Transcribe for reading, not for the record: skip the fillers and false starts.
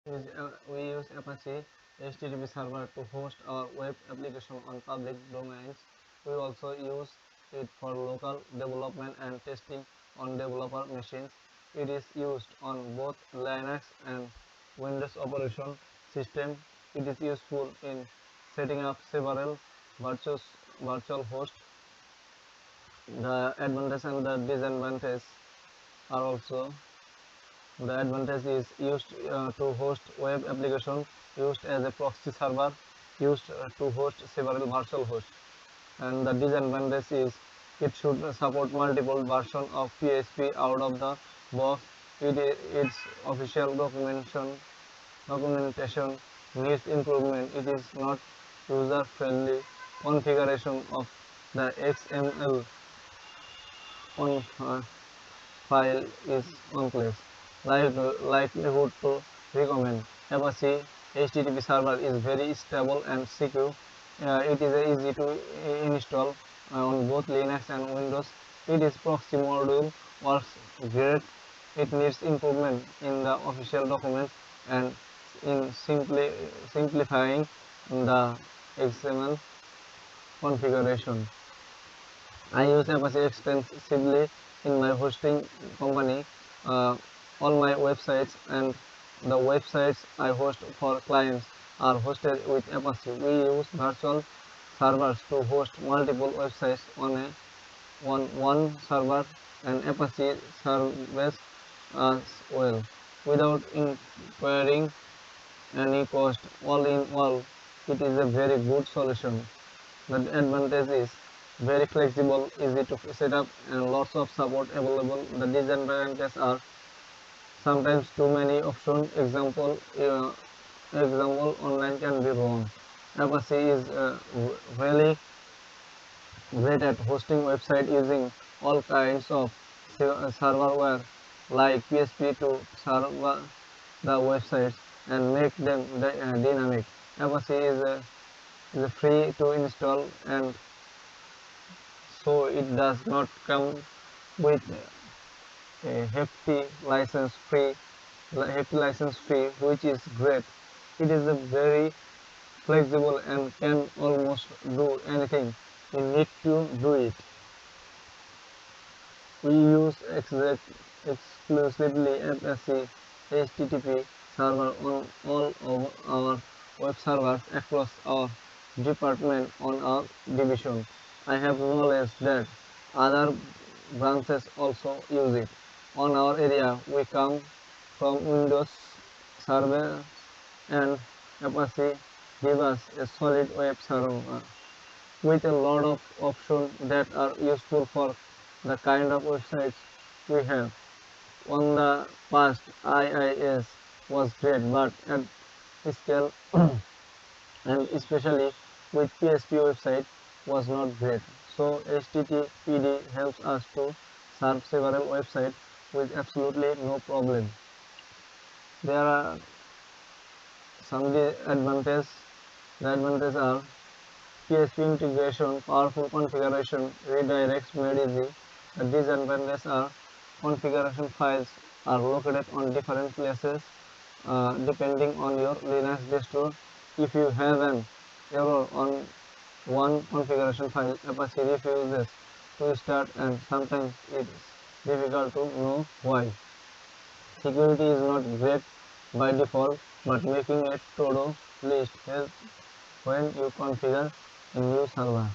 We use Apache HTTP server to host our web application on public domains. We also use it for local development and testing on developer machines. It is used on both Linux and Windows operation system. It is useful in setting up several virtual hosts. The advantage and the disadvantage are also the advantage is used to host web application, used as a proxy server, used to host several virtual hosts. And the disadvantage is it should support multiple versions of PHP out of the box. Its official documentation needs improvement. It is not user friendly. Configuration of the XML on file is complex. Likelihood to recommend. Apache HTTP server is very stable and secure. It is easy to install on both Linux and Windows. Its proxy module works great. It needs improvement in the official documents and in simplifying the XML configuration. I use Apache extensively in my hosting company. Uh, all my websites and the websites I host for clients are hosted with Apache. We use virtual servers to host multiple websites on one server and Apache service as well without incurring any cost. All in all, it is a very good solution. The advantage is very flexible, easy to set up and lots of support available. The disadvantages are sometimes too many options. Example online can be wrong. Apache is really great at hosting website using all kinds of serverware like PHP to serve the websites and make them dynamic. Apache is free to install and so it does not come with a hefty license fee, which is great. It is a very flexible and can almost do anything you need to do it. We use exclusively Apache HTTP server on all of our web servers across our department on our division. I have knowledge that other branches also use it. On our area, we come from Windows server and Apache gives us a solid web server with a lot of options that are useful for the kind of websites we have. On the past, IIS was great, but at scale and especially with PHP website was not great. So HTTPD helps us to serve several websites with absolutely no problem. There are some advantages. The advantages are PHP integration, powerful configuration, redirects made easy. The disadvantages are configuration files are located on different places depending on your Linux distro. If you have an error on one configuration file, Apache refuses to start and sometimes it is difficult to know why. Security is not great by default, but making a to-do list helps when you configure a new server.